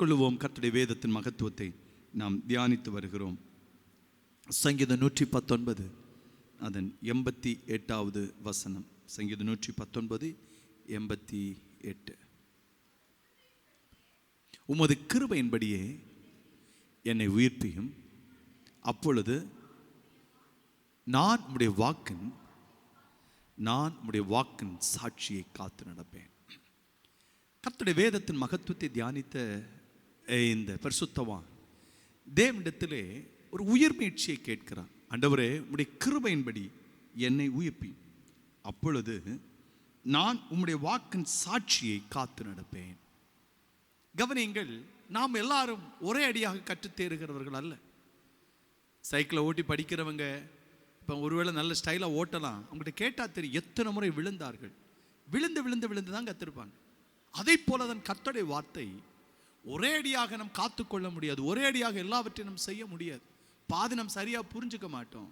கொள்ளுவோம். கர்த்தருடைய வேதத்தின் மகத்துவத்தை நாம் தியானித்து வருகிறோம். சங்கீதம் 119 அதன் 88வது வசனம். சங்கீதம் 119 88. உமது கிருபையின்படியே என்னை உயிர்ப்பியும், அப்பொழுது நான் உம்முடைய வாக்கின் சாட்சியை காத்து நடப்பேன். கர்த்தருடைய வேதத்தின் மகத்துவத்தை தியானித்த இந்த பரிசுத்தவான் தேவனிடத்திலே ஒரு உயிர் மீட்சியை கேட்கிறான். ஆண்டவரே, உம்முடைய கிருபையின்படி என்னை உயிர்ப்பி, அப்பொழுது நான் உம்முடைய வாக்கின் சாட்சியை காத்து நடப்பேன். கவனியுங்கள், நாம் எல்லாரும் ஒரே அடியாக கற்றுத்தேறுகிறவர்கள் அல்ல. சைக்கிளை ஓட்டி படிக்கிறவங்க இப்போ ஒருவேளை நல்ல ஸ்டைலாக ஓட்டலாம். அவங்ககிட்ட கேட்டால் தெரியும் எத்தனை முறை விழுந்தார்கள். விழுந்து விழுந்து விழுந்து தான் கற்றுருப்பாங்க. அதை போல தான் கர்த்தருடைய வார்த்தை ஒரே அடியாக நாம் காத்துக்கொள்ள முடியாது. ஒரே அடியாக எல்லாவற்றையும் நாம் செய்ய முடியாது. பாதி நாம் சரியாக புரிஞ்சுக்க மாட்டோம்.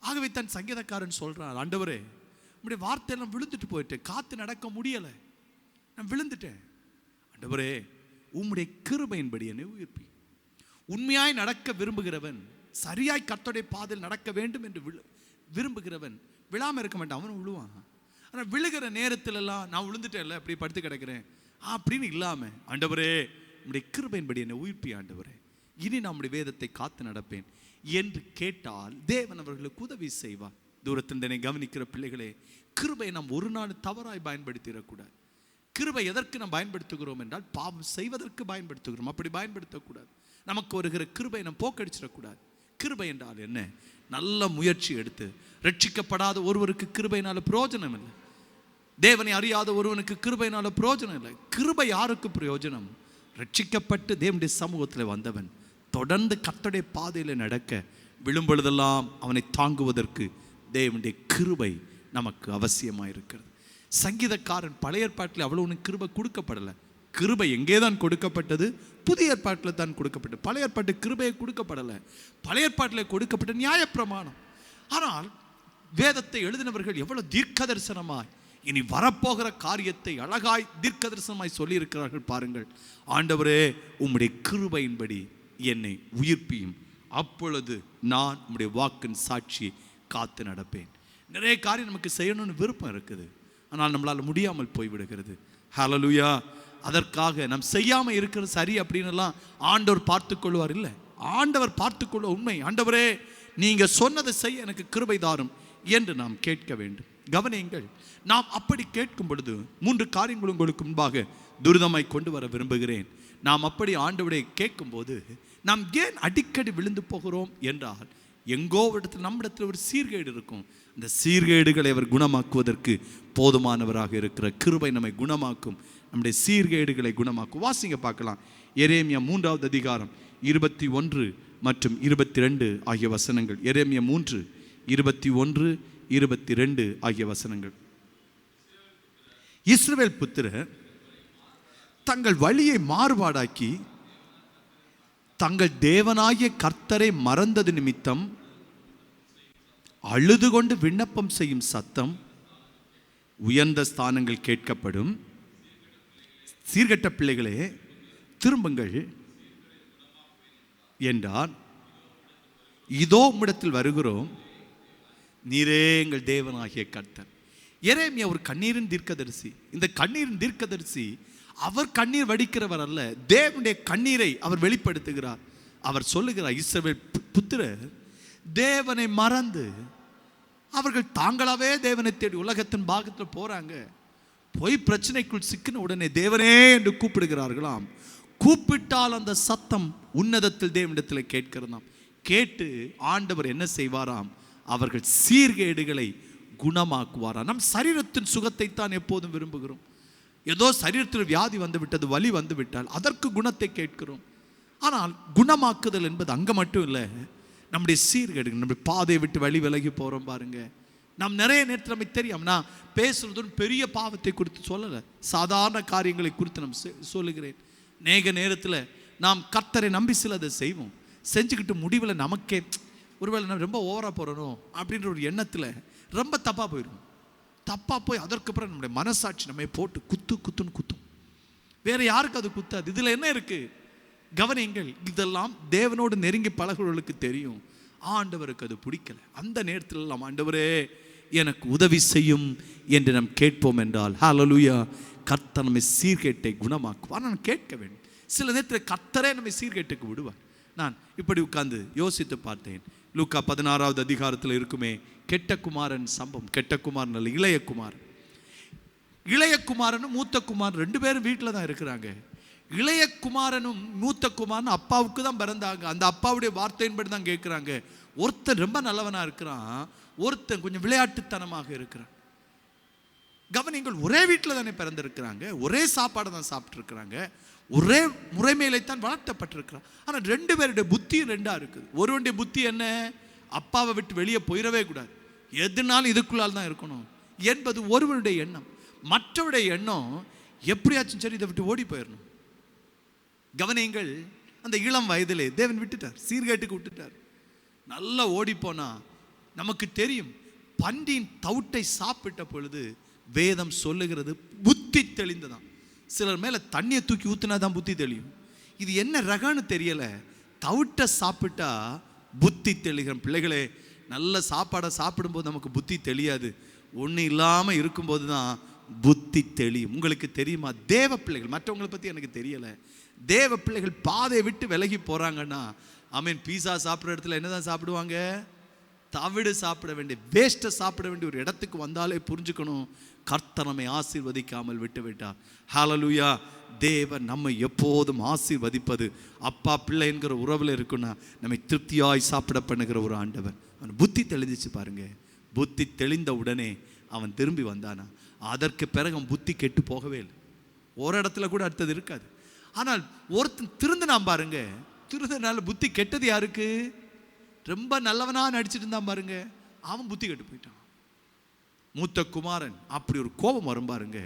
ஆகவே தன் சங்கீதக்காரன் சொல்றான், ஆண்டவரே, உம்முடைய வார்த்தையெல்லாம் விழுந்துட்டு போயிட்டேன், காத்து நடக்க முடியலை, நான் விழுந்துட்டேன். ஆண்டவரே, உம்முடைய கிருபையின்படி என்னை உயிர்ப்பி. உண்மையாய் நடக்க விரும்புகிறவன், சரியாய் கர்த்தருடைய பாதையில் நடக்க வேண்டும் என்று விரும்புகிறவன் விழாமல் இருக்க மாட்டான். அவனும் விழுவான். ஆனால் விழுகிற நேரத்தில் எல்லாம் நான் விழுந்துட்டேன்ல, அப்படி படுத்து கிடக்கிறேன் அப்படின்னு இல்லாமல், ஆண்டவரே, உம்முடைய கிருபையின்படி என்னை உயிர்ப்பி ஆண்டவரே, இனி நான் உம்முடைய வேதத்தை காத்து நடப்பேன் என்று கேட்டால் தேவன் அவர்களுக்கு உதவி செய்வார். தூரத்தினை கவனிக்கிற பிள்ளைகளே, கிருபையை நாம் ஒரு நாள் தவறாய் பயன்படுத்திடக்கூடாது. கிருபை எதற்கு நாம் பயன்படுத்துகிறோம் என்றால் பாவம் செய்வதற்கு பயன்படுத்துகிறோம். அப்படி பயன்படுத்தக்கூடாது. நமக்கு வருகிற கிருபை நாம் போக்கடிச்சிடக்கூடாது. கிருபை என்றால் என்ன? நல்ல முயற்சி எடுத்து ரட்சிக்கப்படாத ஒருவருக்கு கிருபையினால பிரயோஜனம் இல்லை. தேவனை அறியாத ஒருவனுக்கு கிருபையினால பிரயோஜனம் இல்லை. கிருபை யாருக்கு பிரயோஜனம்? ரட்சிக்கப்பட்டு தேவனுடைய சமூகத்தில் வந்தவன் தொடர்ந்து கர்த்தருடைய பாதையில் நடக்க, விழும்பொழுதெல்லாம் அவனை தாங்குவதற்கு தேவனுடைய கிருபை நமக்கு அவசியமாக இருக்கிறது. சங்கீதக்காரன் பழைய ஏற்பாட்டில் அவ்வளவு கிருபை கொடுக்கப்படலை. கிருபை எங்கே தான் கொடுக்கப்பட்டது? புதிய ஏற்பாட்டில் தான் கொடுக்கப்பட்டது. பழைய ஏற்பாட்டு கிருபையை கொடுக்கப்படலை. பழைய ஏற்பாட்டில் கொடுக்கப்பட்ட நியாயப்பிரமாணம். ஆனால் வேதத்தை எழுதினவர்கள் எவ்வளவு தீர்க்க தரிசனமாய் இனி வரப்போகிற காரியத்தை அழகாய் தீர்க்க தரிசனமாய் சொல்லி இருக்கிறார்கள் பாருங்கள். ஆண்டவரே, உம்முடைய கிருபையின்படி என்னை உயிர்ப்பியும், அப்பொழுது நான் உம்முடைய வாக்கின் சாட்சியை காத்து நடப்பேன். நிறைய காரியம் நமக்கு செய்யணும்னு விருப்பம் இருக்குது, ஆனால் நம்மளால் முடியாமல் போய்விடுகிறது. ஹல்லேலூயா. அதற்காக நாம் செய்யாமல் இருக்கிறது சரி அப்படின்னுலாம் ஆண்டவர் பார்த்து கொள்வார். இல்லை, ஆண்டவர் பார்த்து கொள்ள உண்மை. ஆண்டவரே, நீங்கள் சொன்னதை செய்ய எனக்கு கிருபை தாரும் என்று நாம் கேட்க வேண்டும். கவனியுங்கள், நாம் அப்படி கேட்கும் பொழுது 3 காரியங்கள் உங்களுக்கு முன்பாக துரிதமாய் கொண்டு வர விரும்புகிறேன். நாம் அப்படி ஆண்டவரை கேட்கும்போது நாம் ஏன் அடிக்கடி விழுந்து போகிறோம் என்றால், எங்கோ இடத்துல நம்மிடத்தில் ஒரு சீர்கேடு இருக்கும். அந்த சீர்கேடுகளை அவர் குணமாக்குவதற்கு போதுமானவராக இருக்கிற கிருபை நம்மை குணமாக்கும். நம்முடைய சீர்கேடுகளை குணமாக்கும். வாசிங்க பார்க்கலாம். எரேமியா 3வது அதிகாரம் 21 மற்றும் 22 ஆகிய வசனங்கள். எரேமியா 3, 21, 22 ஆகிய வசனங்கள். இஸ்ரவேல் புத்திரர் தங்கள் வழியை மாறுபாடாக்கி தங்கள் தேவனாகிய கர்த்தரை மறந்தது நிமித்தம் அழுது கொண்டு விண்ணப்பம் செய்யும் சத்தம் உயர்ந்த ஸ்தானங்கள் கேட்கப்படும். சீர்கெட்ட பிள்ளைகளே, திரும்புங்கள் என்றார். இதோ உம்மிடத்தில் வருகிறோம், நீரே எங்கள் தேவனாகிய கர்த்தர். எரேமியா ஒரு கண்ணீரின் தீர்க்கதரிசி. இந்த கண்ணீரின் தீர்க்கதரிசி அவர் கண்ணீர் வடிக்கிறவர் அல்ல, தேவனுடைய கண்ணீரை அவர் வெளிப்படுத்துகிறார். அவர் சொல்லுகிறார், இஸ்ரவேல் புத்திரர் தேவனை மறந்து அவர்கள் தாங்களாவே தேவனை தேடி உலகத்தின் பாகத்தில் போறாங்க. போய் பிரச்சனைக்குள் சிக்கின உடனே தேவனே என்று கூப்பிடுகிறார்களாம். கூப்பிட்டால் அந்த சத்தம் உன்னதத்தில் தேவனிடத்தில் கேட்கிறதாம். கேட்டு ஆண்டவர் என்ன செய்வாராம்? அவர்கள் சீர்கேடுகளை குணமாக்குவாராம். நம் சரீரத்தின் சுகத்தை தான் எப்போதும் விரும்புகிறோம். ஏதோ சரீரத்தில் வியாதி வந்து விட்டது, வலி வந்து விட்டால் அதற்கு குணத்தை கேட்கிறோம். ஆனால் குணமாக்குதல் என்பது அங்கே மட்டும் இல்லை. நம்முடைய சீர்கேடுகள், நம்முடைய பாதையை விட்டு வழி விலகி போகிறோம் பாருங்க. நாம் நிறைய நேரத்தில் நமக்கு தெரியும், நான் பேசுறது பெரிய பாவத்தை குறித்து சொல்லலை, சாதாரண காரியங்களை குறித்து நான் சொல்லுகிறேன். நேக நேரத்தில் நாம் கர்த்தரை நம்பி சிலதை செய்வோம். செஞ்சுக்கிட்டு முடிவில் நமக்கே ஒருவேளை நான் ரொம்ப ஓவராக போகிறோம் அப்படின்ற ஒரு எண்ணத்தில் ரொம்ப தப்பாக போயிடும். தப்பாக போய் அதற்கு அப்புறம் நம்முடைய மனசாட்சி நம்மை போட்டு குத்துன்னு குத்தும். வேற யாருக்கு அது குத்தாது. இதுல என்ன இருக்கு? கவனிங்கள், இதெல்லாம் தேவனோடு நெருங்கி பழகுவர்களுக்கு தெரியும். ஆண்டவருக்கு அது பிடிக்கல. அந்த நேரத்தில் எல்லாம் ஆண்டவரே எனக்கு உதவி செய்யும் என்று நாம் கேட்போம் என்றால், ஹல்லேலூயா, கர்த்தர் நம்மை சீர்கேட்டை குணமாக்குவார். நான் கேட்க வேண்டும். சில நேரத்தில் கர்த்தரே நம்மை சீர்கேட்டுக்கு விடுவார். நான் இப்படி உட்கார்ந்து யோசித்து பார்த்தேன். லூக்கா 16வது அதிகாரத்தில் இருக்குமே கெட்ட குமாரன் சம்பவம். கெட்ட குமாரன் அல்ல, இளைய குமாரன். இளைய குமாரனும் மூத்த குமாரன் 2 பேரும் வீட்டில் தான் இருக்கிறாங்க. இளைய குமாரனும் மூத்த குமாரனும் அப்பாவுக்கு தான் பிறந்தாங்க. அந்த அப்பாவுடைய வார்த்தையின்படி தான் கேட்குறாங்க. ஒருத்தன் ரொம்ப நல்லவனா இருக்கிறான், ஒருத்தன் கொஞ்சம் விளையாட்டுத்தனமாக இருக்கிறான். கவனிங்கள், ஒரே வீட்டில் தானே பிறந்திருக்கிறாங்க, ஒரே சாப்பாடு தான் சாப்பிட்டு இருக்கிறாங்க, ஒரே முறைமையில்தான் வளர்த்தப்பட்டிருக்கிறான். ஆனால் 2 பேருடைய புத்தியும் 2ஆ இருக்குது. ஒருவனுடைய புத்தி என்ன? அப்பாவை விட்டு வெளியே போயிடவே கூடாது, எதுனாலும் இதுக்குள்ளால் தான் இருக்கணும் என்பது ஒருவனுடைய எண்ணம். மற்றவருடைய எண்ணம் எப்படியாச்சும் சரி இதை விட்டு ஓடி போயிடணும். கவனிங்கள், அந்த இளம் வயதிலே தேவன் விட்டுட்டார், சீர்கேட்டுக்கு விட்டுட்டார். நல்லா ஓடி போனா நமக்கு தெரியும், பன்றியின் தவுட்டை சாப்பிட்ட பொழுது வேதம் சொல்லுகிறது புத்தி தெளிந்ததான். சிலர் மேல தண்ணியை தூக்கி ஊத்துனா தான் புத்தி தெளியும். இது என்ன ரகம்னு தெரியல, தவுட்டை சாப்பிட்டா புத்தி தெளிகிற பிள்ளைகளே. நல்ல சாப்பாடை சாப்பிடும்போது நமக்கு புத்தி தெரியாது, ஒன்றும் இல்லாமல் இருக்கும்போது தான் புத்தி தெளியும். உங்களுக்கு தெரியுமா, தேவ பிள்ளைகள், மற்றவங்களை பற்றி எனக்கு தெரியலை, தேவ பிள்ளைகள் பாதையை விட்டு விலகி போகிறாங்கன்னா, பீஸா சாப்பிட்ற இடத்துல என்னதான் சாப்பிடுவாங்க? தவிடு சாப்பிட வேண்டிய, வேஸ்ட்டை சாப்பிட வேண்டிய ஒரு இடத்துக்கு வந்தாலே புரிஞ்சுக்கணும், கர்த்தர் நம்மை ஆசீர்வதிக்காமல் விட்டு விட்டார். ஹல்லேலூயா. தேவன் நம்மை எப்போதும் ஆசீர்வதிப்பது, அப்பா பிள்ளை என்கிற உறவில் இருக்குன்னா நம்மை திருப்தியாய் சாப்பிட பண்ணுகிற ஒரு ஆண்டவர். அவன் புத்தி தெளிஞ்சிச்சு பாருங்க. புத்தி தெளிந்த உடனே அவன் திரும்பி வந்தானா, அதற்கு பிறகு அவன் புத்தி கெட்டு போகவே இல்லை. ஒரு இடத்துல கூட அடுத்தது இருக்காது. ஆனால் ஒருத்தன் திருந்தினான் பாருங்க, திருந்தனால புத்தி கெட்டது யாருக்கு? ரொம்ப நல்லவனா நடிச்சிட்டு இருந்தான் பாருங்க, அவன் புத்தி கெட்டு போயிட்டான். மூத்த குமாரன் அப்படி ஒரு கோபம் வரும் பாருங்க,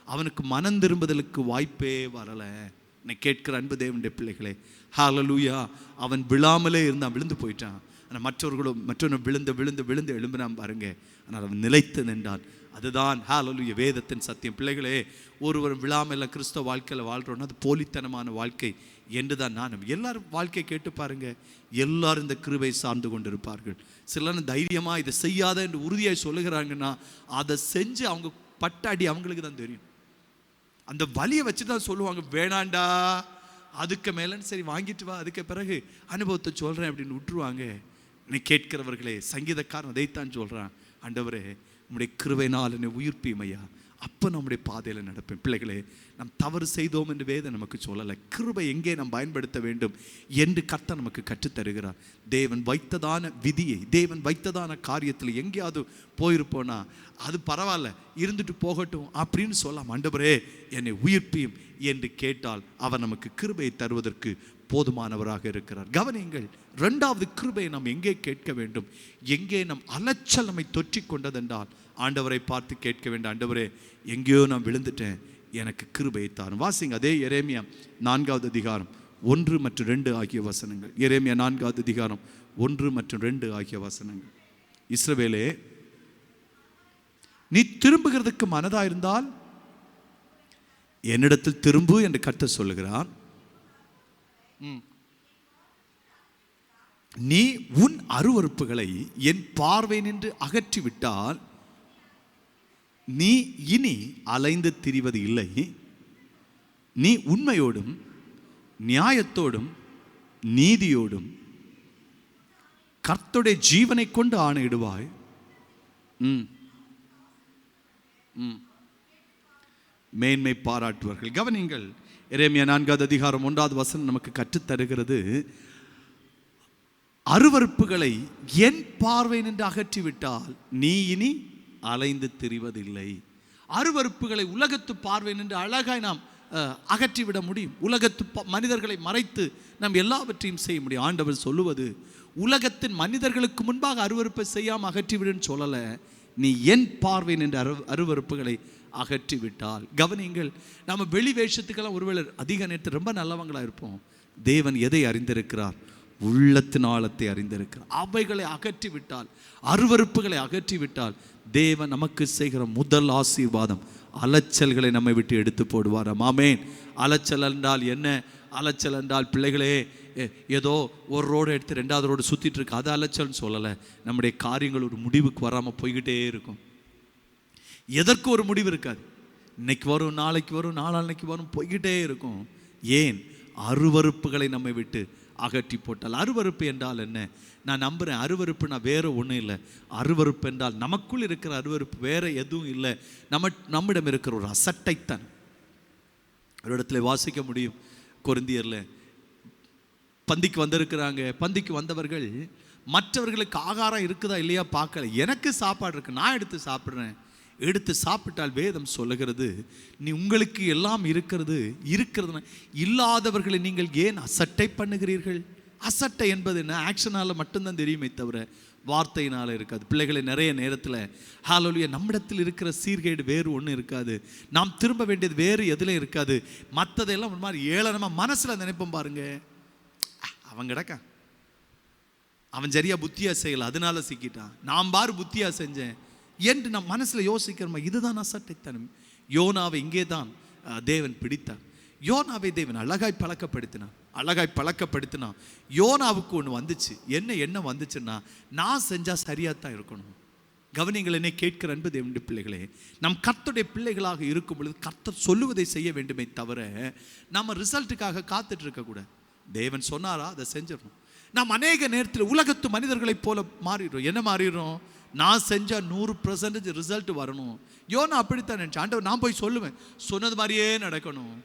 அவனுக்கு மனம் திரும்புதலுக்கு வாய்ப்பே வரலை. என்னை கேட்கிற அன்பு தேவனுடைய பிள்ளைகளே, ஹல்லேலூயா. அவன் விழாமலே இருந்தான், விழுந்து போயிட்டான். ஆனால் மற்றவனும் விழுந்து விழுந்து விழுந்து எழும்பினான் பாருங்க. ஆனால் அவன் நிலைத்து நின்றான். அதுதான் ஹல்லேலூயா வேதத்தின் சத்தியம். பிள்ளைகளே, ஒருவர் விழாமல் கிறிஸ்தவ வாழ்க்கையில் வாழ்கிறோன்னா அது போலித்தனமான வாழ்க்கை என்று தான் நான். எல்லாரும் வாழ்க்கை கேட்டு பாருங்க, எல்லாரும் இந்த கிருபை சார்ந்து கொண்டிருப்பார்கள். சிலர் தைரியமாக இதை செய்யாத என்று உறுதியாக சொல்லுகிறாங்கன்னா, அதை செஞ்சு அவங்க பட்டாடி அவங்களுக்கு தான் தெரியும். அந்த வலியை வச்சு தான் சொல்லுவாங்க, வேணாண்டா அதுக்கு மேலேன்னு சரி வாங்கிட்டு வா, அதுக்கு பிறகு அனுபவத்தை சொல்கிறேன் அப்படின்னு விட்டுருவாங்க. என்னை கேட்கிறவர்களே, சங்கீதக்காரன் அதைத்தான் சொல்கிறான், ஆண்டவரே நம்முடைய கிருபையினால் என்னை உயிர்ப்பியும் ஐயா, அப்போ நம்முடைய பாதையில் நடப்பேன். பிள்ளைகளே, நாம் தவறு செய்தோம் என்று வேதம் நமக்கு சொல்லலை, கிருபை எங்கே நாம் பயன்படுத்த வேண்டும் என்று கர்த்தர் நமக்கு கற்றுத்தருகிறார். தேவன் வைத்ததான விதியை, தேவன் வைத்ததான காரியத்தில் எங்கேயாவது போயிருப்போனா அது பரவாயில்ல, இருந்துட்டு போகட்டும் அப்படின்னு சொல்லலாம். ஆண்டவரே என்னை உயிர்ப்பியும் என்று கேட்டால் அவர் நமக்கு கிருபையை தருவதற்கு போதுமானவராக இருக்கிறார். கவனியுங்கள், 2வது கிருபையை நாம் எங்கே கேட்க வேண்டும்? எங்கே நம் அலைச்சல் நம்மை தொற்றி கொண்டதென்றால் ஆண்டவரை பார்த்து கேட்க வேண்டும், ஆண்டவரே எங்கேயோ நான் விழுந்துட்டேன், எனக்கு கிருபையை தாரும். வாசிங்க அதே எரேமியா 4வது அதிகாரம் 1 மற்றும் 2 ஆகிய வசனங்கள். எரேமியா 4வது அதிகாரம் 1 மற்றும் 2 ஆகிய வசனங்கள். இஸ்ரவேலே, நீ திரும்புகிறதுக்கு மனதாயிருந்தால் என்னிடத்தில் திரும்பு என்று கர்த்தர் சொல்லுகிறார். நீ உன் அருவருப்புகளை என் பார்வை நின்று அகற்றிவிட்டால் நீ இனி அலைந்து திரிவது இல்லை. நீ உண்மையோடும் நியாயத்தோடும் நீதியோடும் கர்த்தருடைய ஜீவனை கொண்டு ஆணையிடுவாய். மேன்மை பாராட்டுவார்கள். கவனிங்கள், எரேமியா 4வது அதிகாரம் 1வது வசனம் நமக்கு கற்றுத்தருகிறது, அருவருப்புகளை என் பார்வை நின்று அகற்றிவிட்டால் நீ இனி அலைந்து திரிவதில்லை. அருவருப்புகளை உலகத்து பார்வை நின்று அழகாய் நாம் அகற்றிவிட முடியும். உலகத்து மனிதர்களை மறைத்து நாம் எல்லாவற்றையும் செய்ய முடியும். ஆண்டவர் சொல்லுவது, உலகத்தின் மனிதர்களுக்கு முன்பாக அருவருப்பை செய்யாமல் அகற்றிவிடுன்னு சொல்லலை, நீ என் பார்வை நின்று அருவருப்புகளை அகற்றிவிட்டால். கவனிங்கள், நம்ம வெளி வேஷத்துக்கெல்லாம் ஒருவேளை அதிக நேரத்தில் ரொம்ப நல்லவங்களாக இருப்போம். தேவன் எதை அறிந்திருக்கிறார்? உள்ளத்தின் ஆழத்தை அறிந்திருக்கிறார். அவைகளை அகற்றிவிட்டால், அருவருப்புகளை அகற்றிவிட்டால் தேவன் நமக்கு செய்கிற முதல் ஆசீர்வாதம் அலைச்சல்களை நம்மை விட்டு எடுத்து போடுவாராம். ஆமென். அலைச்சல் என்றால் என்ன? அலைச்சல் என்றால் பிள்ளைகளே, ஏதோ ஒரு ரோடு எடுத்து ரெண்டாவது ரோடு சுற்றிட்டு இருக்கு, அது அலைச்சல்னு சொல்லலை. நம்முடைய காரியங்கள் ஒரு முடிவுக்கு வராமல் போய்கிட்டே இருக்கும். எதற்கு ஒரு முடிவு இருக்காது. இன்னைக்கு வரும், நாளைக்கு வரும், நாளான்னைக்கு வரும், போய்கிட்டே இருக்கும். ஏன்? அருவருப்புகளை நம்மை விட்டு அகற்றி போட்டால். அருவருப்பு என்றால் என்ன? நான் நம்புகிறேன், அருவருப்புனா வேற ஒன்றும் இல்லை. அருவருப்பு என்றால் நமக்குள் இருக்கிற அருவருப்பு வேற எதுவும் இல்லை. நம்மிடம் இருக்கிற ஒரு அசட்டைத்தான். ஒரு இடத்துல வாசிக்க முடியும், கொரிந்தியர்ல. பந்திக்கு வந்திருக்கிறாங்க. பந்திக்கு வந்தவர்கள் மற்றவர்களுக்கு ஆகாரம் இருக்குதா இல்லையா பார்க்கல. எனக்கு சாப்பாடு இருக்கு, நான் எடுத்து சாப்பிட்றேன். எடுத்து சாப்பிட்டால் வேதம் சொல்லுகிறது, நீ உங்களுக்கு எல்லாம் இருக்கிறது இல்லாதவர்களை நீங்கள் ஏன் அசட்டை பண்ணுகிறீர்கள்? அசட்டை என்பது என்ன? ஆக்ஷனால் மட்டும்தான் தெரியுமே தவிர வார்த்தையினால் இருக்காது. பிள்ளைகளை நிறைய நேரத்தில் ஹalleluya நம்மிடத்தில் இருக்கிற சீர்கேடு வேறு ஒன்றும் இருக்காது. நாம் திரும்ப வேண்டியது வேறு எதுலையும் இருக்காது. மற்றதெல்லாம் ஒரு மாதிரி ஏளனமாக மனசில் நினைப்போம் பாருங்க. அவன் கிடக்கா, அவன் சரியா புத்தியா செய்யலை, அதனால சிக்கிட்டான். நான் பாரு புத்தியா செஞ்சேன் என்று நம் மனசில் யோசிக்கிறோமா? இதுதான் அசட்டைத்தனம். யோனாவை இங்கே தான் தேவன் பிடித்தார். யோனாவை தேவன் அழகாய் பழக்கப்படுத்தினான். யோனாவுக்கு ஒன்று வந்துச்சு. என்ன வந்துச்சுன்னா, நான் செஞ்சா சரியாக தான் இருக்கணும். கவனிங்கள், என்னை கேட்கிற அன்பு தேவனுடைய பிள்ளைகளே, நம் கர்த்தருடைய பிள்ளைகளாக இருக்கும் பொழுது கர்த்தர் சொல்லுவதை செய்ய வேண்டுமே தவிர நம்ம ரிசல்ட்டுக்காக காத்துட்டு இருக்கக்கூடாது. தேவன் சொன்னாரா அதை செஞ்சிடணும். நாம் அநேக நேரத்தில் உலகத்து மனிதர்களைப் போல மாறிடுறோம். என்ன மாறிடுறோம்? நான் செஞ்சால் 100% ரிசல்ட் வரணும். யோனா அப்படித்தான் நினச்சேன். ஆண்டவர், நான் போய் சொல்லுவேன், சொன்னது மாதிரியே நடக்கணும்.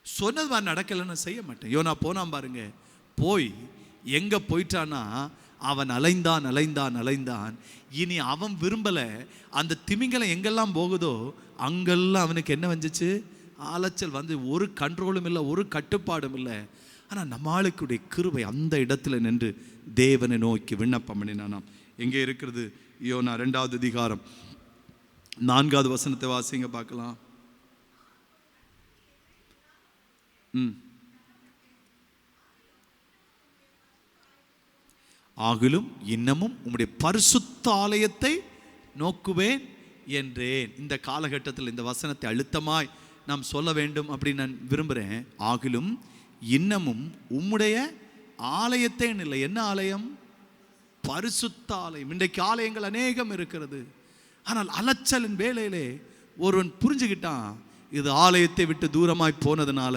சொன்னது மாதிரி நடக்கலைன்னு செய்ய மாட்டேன். யோனா போனான் பாருங்க. போய் எங்கே போயிட்டானா, அவன் அலைந்தான். இனி அவன் விரும்பலை. அந்த திமிங்கலம் எங்கெல்லாம் போகுதோ அங்கெல்லாம் அவனுக்கு என்ன வந்துச்சு? அலைச்சல் வந்து ஒரு கண்ட்ரோலும் இல்லை, ஒரு கட்டுப்பாடும் இல்லை. ஆனால் நம்ம ஆளுக்குடைய கிருபை அந்த இடத்துல நின்று தேவனை நோக்கி விண்ணப்பம் பண்ணினானாம். எங்கே இருக்கிறது? யோனா 2வது அதிகாரம் 4வது வசனத்தை வாசிங்க பார்க்கலாம். ஆகிலும் இன்னமும் உம்முடைய பரிசுத்த ஆலயத்தை நோக்குவேன் என்றேன். இந்த காலகட்டத்தில் இந்த வசனத்தை அழுத்தமாய் நாம் சொல்ல வேண்டும் அப்படின்னு நான் விரும்புகிறேன். ஆகிலும் இன்னமும் உம்முடைய ஆலயத்தை இல்லை. என்ன ஆலயம்? பரிசுத்த ஆலயம். இன்றைக்கு ஆலயங்கள் அநேகம் இருக்கிறது. ஆனால் அலைச்சலின் வேளையிலே ஒருவன் புரிஞ்சுக்கிட்டான், இது ஆலயத்தை விட்டு தூரமாய் போனதுனால,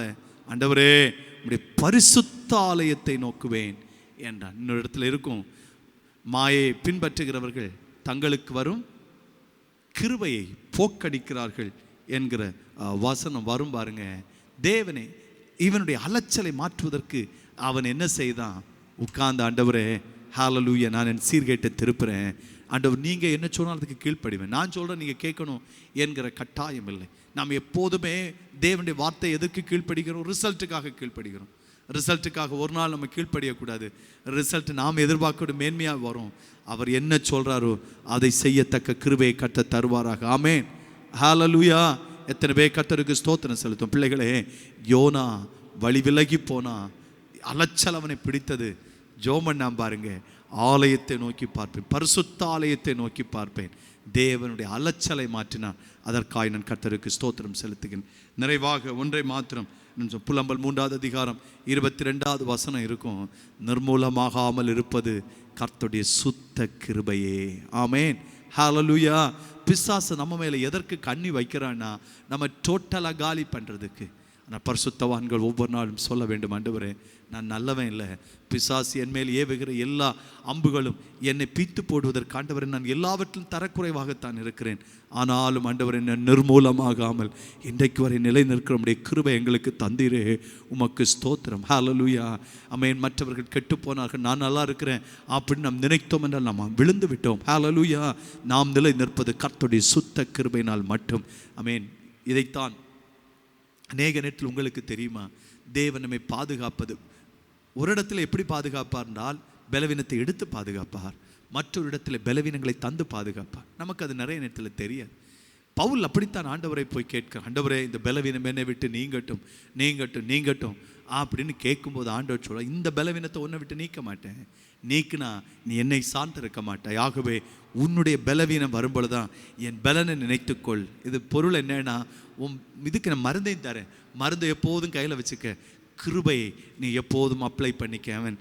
ஆண்டவரே உம்முடைய பரிசுத்த ஆலயத்தை நோக்குவேன் என்றான். இன்னொரு இடத்துல இருக்கும், மாயை பின்பற்றுகிறவர்கள் தங்களுக்கு வரும் கிருபையை போக்கடிக்கிறார்கள் என்கிற வசனம் வரும் பாருங்க. தேவனே இவனுடைய அலைச்சலை மாற்றுவதற்கு அவன் என்ன செய்தான்? உட்கார்ந்து, ஆண்டவரே ஹalleluya, நான் என் சீர்கேட்டை திருப்புறேன். ஆண்டவர், நீங்கள் என்ன சொன்னாலும் அதுக்கு கீழ்ப்படிவேன். நான் சொல்கிறேன், நீங்கள் கேட்கணும் என்கிற கட்டாயம் இல்லை. நாம் எப்போதுமே தேவனுடைய வார்த்தை எதுக்கு கீழ்ப்படுகிறோம்? ரிசல்ட்டுக்காக கீழ்ப்படுகிறோம். ரிசல்ட்டுக்காக ஒரு நாள் நம்ம கீழ்ப்படியக்கூடாது. ரிசல்ட் நாம் எதிர்பார்க்கணும், மேன்மையாக வரும். அவர் என்ன சொல்கிறாரோ அதை செய்யத்தக்க கிருபையை கர்த்தர் தருவாராக. ஆமென், ஹalleluya. எத்தனை பேர் கர்த்தருக்கு ஸ்தோத்திரம் செலுத்தும்? பிள்ளைகளே, யோனா வழி விலகி போனா, அலைச்சல் அவனை பிடித்தது. ஜோமன் நாம் பாருங்க, ஆலயத்தை நோக்கி பார்ப்பேன், பரிசுத்த ஆலயத்தை நோக்கி பார்ப்பேன். தேவனுடைய அலைச்சலை மாற்றினான். அதற்காக நான் கர்த்தருக்கு ஸ்தோத்திரம் செலுத்துகிறேன். நிறைவாக ஒன்றை மாத்திரம் புலம்பல் 3வது அதிகாரம் 22வது வசனம் இருக்கும். நிர்மூலமாகாமல் இருப்பது கர்த்தருடைய சுத்த கிருபையே. ஆமென், ஹalleluya. பிசாசு நம்ம மேலே எதற்கு கண்ணி வைக்கிறான்னா, நம்ம டோட்டலாக காலி பண்ணுறதுக்கு. ஆனால் பரிசுத்தவான்கள் ஒவ்வொரு நாளும் சொல்ல வேண்டும், ஆண்டவரே நான் நல்லவன் இல்லை, பிசாசு என் மேல் ஏவுகிற எல்லா அம்புகளும் என்னை பீத்து போடுவதற்கு ஆண்டவரே நான் எல்லாவற்றிலும் தரக்குறைவாகத்தான் இருக்கிறேன். ஆனாலும் ஆண்டவரே நான் நிர்மூலமாகாமல் இன்றைக்கு வரை நிலை நிற்கிறோம்டைய கிருபை எங்களுக்கு தந்தீரே, உமக்கு ஸ்தோத்திரம். ஹalleluya. ஆமென். மற்றவர்கள் கெட்டு போனார்கள், நான் நல்லா இருக்கிறேன் அப்படின்னு நாம் நினைத்தோம் என்றால் நாம் விழுந்து விட்டோம். ஹalleluya. நாம் நிலை நிற்பது கர்த்தருடைய சுத்த கிருபையினால் மட்டும். ஆமென். இதைத்தான் அநேக நேரத்தில் உங்களுக்கு தெரியுமா, தேவன் நம்மை பாதுகாப்பது ஒரு இடத்துல எப்படி பாதுகாப்பார் என்றால், பலவீனத்தை எடுத்து பாதுகாப்பார். மற்றொரு இடத்துல பலவீனங்களை தந்து பாதுகாப்பார். நமக்கு அது நிறைய நேரத்தில் தெரியாது. பவுல் அப்படித்தான் ஆண்டவரை போய் கேட்க, ஆண்டவரே இந்த பலவீனம் என்னை விட்டு நீங்கட்டும் நீங்கட்டும் நீங்கட்டும் அப்படின்னு கேட்கும்போது ஆண்டவர் சொல்ல, இந்த பலவீனத்தை உன்னை விட்டு நீக்க மாட்டேன், நீக்குனா நீ என்னை சார்ந்து இருக்க மாட்டாய், ஆகவே உன்னுடைய பலவீனம் வரும்பொழுதுதான் என் பலனை நினைத்துக்கொள். இது பொருள் என்னன்னா, இதுக்கு நான் மருந்தையும் தரேன், மருந்து எப்போதும் கையில் வச்சுக்க, கிருபையை நீ எப்போதும் அப்ளை பண்ணிக்க. அவன்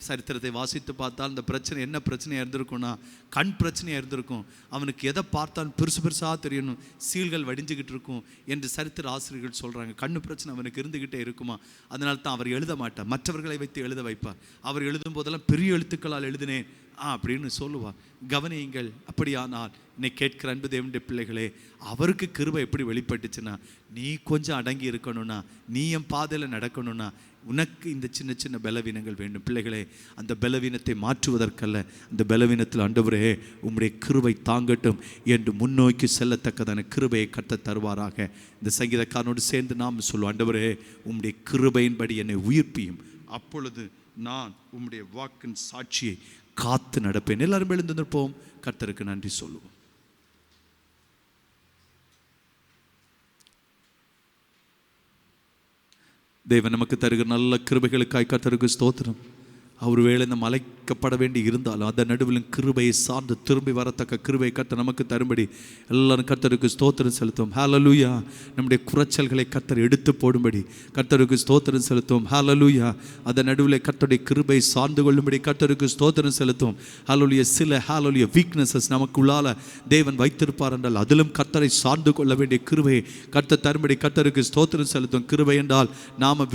சரித்திரத்தை வாசித்து பார்த்தால் இந்த பிரச்சனை என்ன பிரச்சனையாக இருந்திருக்கும்னா கண் பிரச்சனையாக இருந்திருக்கும். அவனுக்கு எதை பார்த்தாலும் பெருசு பெருசாக தெரியணும், சீல்கள் வடிஞ்சுக்கிட்டு இருக்கும் என்று சரித்திர ஆசிரியர்கள் சொல்கிறாங்க. கண்ணு பிரச்சனை அவனுக்கு இருந்துக்கிட்டே இருக்குமா, அதனால தான் அவர் எழுத மாட்டார், மற்றவர்களை வைத்து எழுத வைப்பார். அவர் எழுதும் போதெல்லாம் பெரிய எழுத்துக்களால் எழுதினேன் அப்படின்னு சொல்லுவார். கவனியுங்கள். அப்படியானால் என்னை கேட்கிற அன்பு தேவனுடைய பிள்ளைகளே, அவருக்கு கிருபை எப்படி வெளிப்பட்டுச்சுன்னா, நீ கொஞ்சம் அடங்கி இருக்கணும்னா, நீ என் பாதையில் நடக்கணும்னா உனக்கு இந்த சின்ன சின்ன பலவீனங்கள் வேண்டும். பிள்ளைகளே, அந்த பலவீனத்தை மாற்றுவதற்கல்ல, அந்த பலவீனத்தில் ஆண்டவரே உம்முடைய கிருபை தாங்கட்டும் என்று முன்னோக்கி செல்லத்தக்கதான கிருபையை கர்த்தர் தருவாராக. இந்த சங்கீதக்காரனோடு சேர்ந்து நாம் சொல்லுவோம், ஆண்டவரே உம்முடைய கிருபையின்படி என்னை உயிர்ப்பியும், அப்பொழுது நான் உம்முடைய வாக்கின் சாட்சியை காத்து நடப்பேன். எல்லாரும் எழுந்து நிற்போம், கர்த்தருக்கு நன்றி சொல்லுவோம். தேவன் நமக்கு தருகிற நல்ல கிருபைகளுக்காய் கர்த்தருக்கு ஸ்தோத்திரம். அவர் வேளை நம்ம அழைக்கப்பட வேண்டி இருந்தாலும் அந்த நடுவில் கிருபையை சார்ந்து திரும்பி வரத்தக்க கிருபையை கர்த்தர் நமக்கு தரும்படி எல்லாரும் கர்த்தருக்கு ஸ்தோத்திரம் செலுத்துவோம். ஹல்லேலூயா. நம்முடைய குறைச்சல்களை கர்த்தர் எடுத்து போடும்படி கர்த்தருக்கு ஸ்தோத்திரம் செலுத்துவோம். ஹல்லேலூயா. அந்த நடுவில் கர்த்தருடைய கிருபையை சார்ந்து கொள்ளும்படி கர்த்தருக்கு ஸ்தோத்திரம் செலுத்துவோம். ஹல்லேலூயா. சில ஹல்லேலூயா வீக்னஸஸ் நமக்குள்ளால தேவன் வைத்திருப்பார் என்றால் அதிலும் கர்த்தரை சார்ந்து கொள்ள வேண்டிய கிருபையை கர்த்தர் தரும்படி கர்த்தருக்கு ஸ்தோத்திரம் செலுத்துவோம். கிருபை என்றால் நாம்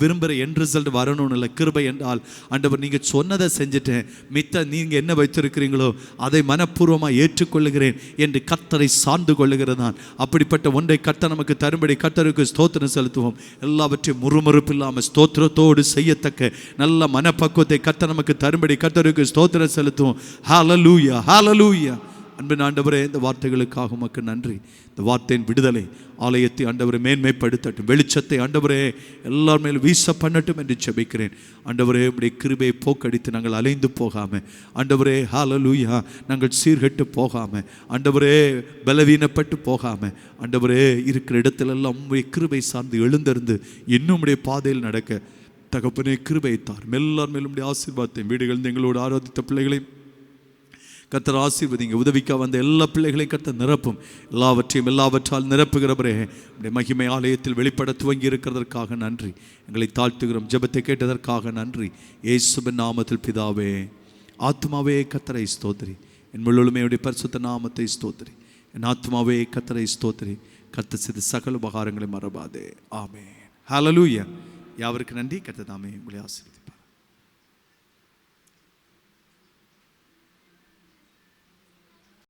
விரும்புகிற என் ரிசல்ட் வரணும்னு இல்லை. கிருபை என்றால் ஆண்டவர் நீங்கள் சொன்னதை செஞ்சுட்டேன், மித்த நீங்கள் என்ன வைத்திருக்கிறீங்களோ அதை மனப்பூர்வமாக ஏற்றுக்கொள்ளுகிறேன் என்று கர்த்தரை சார்ந்து கொள்ளுகிறதான். அப்படிப்பட்ட ஒன்றை கர்த்தர் நமக்கு தரும்படி கர்த்தருக்கு ஸ்தோத்திரம் செலுத்துவோம். எல்லாவற்றையும் முறுமுறுப்பு இல்லாமல் ஸ்தோத்திரத்தோடு செய்யத்தக்க நல்ல மனப்பக்குவத்தை கர்த்தர் நமக்கு தரும்படி கர்த்தருக்கு ஸ்தோத்திரம் செலுத்துவோம். ஹல்லேலூயா, ஹல்லேலூயா. அன்பின் ஆண்டவரே, இந்த வார்த்தைகளுக்காக உமக்கு நன்றி. இந்த வார்த்தையின் விடுதலை ஆலயத்தை ஆண்டவரை மேன்மைப்படுத்தட்டும், வெளிச்சத்தை ஆண்டவரே எல்லார் மேலும் வீச பண்ணட்டும் என்று ஜெபிக்கிறேன். ஆண்டவரே உம்முடைய கிருபையை போக்கடித்து நாங்கள் அலைந்து போகாமல், ஆண்டவரே ஹல்லேலூயா, நாங்கள் சீர்கெட்டு போகாமல், ஆண்டவரே பலவீனப்பட்டு போகாமல், ஆண்டவரே இருக்கிற இடத்திலெல்லாம் உம்முடைய கிருபை சார்ந்து எழுந்திருந்து இன்னும் உம்முடைய பாதையில் நடக்க தகப்பனே கிருபையை தாரும். எல்லார் மேலும் உம்முடைய ஆசீர்வாதத்தை வீடுகள் எங்களோடு ஆராதித்த பிள்ளைகளையும் கர்த்தர் ஆசீர்வதிங்க. உதவிக்க வந்த எல்லா பிள்ளைகளையும் கர்த்தர் நிரப்பும். எல்லாவற்றால் நிரப்புகிறவரே உம்முடைய மகிமை ஆலயத்தில் வெளிப்பட துவங்கி இருக்கிறதற்காக நன்றி. எங்களை தாழ்த்துகிறோம். ஜெபத்தை கேட்டதற்காக நன்றி. இயேசுவின் நாமத்தில் பிதாவே. ஆத்மாவே கர்த்தரை ஸ்தோத்திரி, என் முழுமையுடைய பரிசுத்த நாமத்தை ஸ்தோத்திரி. என் ஆத்மாவே கர்த்தரை ஸ்தோத்திரி, கர்த்தர் செய்த சகல உபகாரங்களை மறவாதே. ஆமென். ஹல்லேலூயா. யாவருக்கு நன்றி. கர்த்தர் தாமே உங்களை ஆசீர்வதிப்பார்.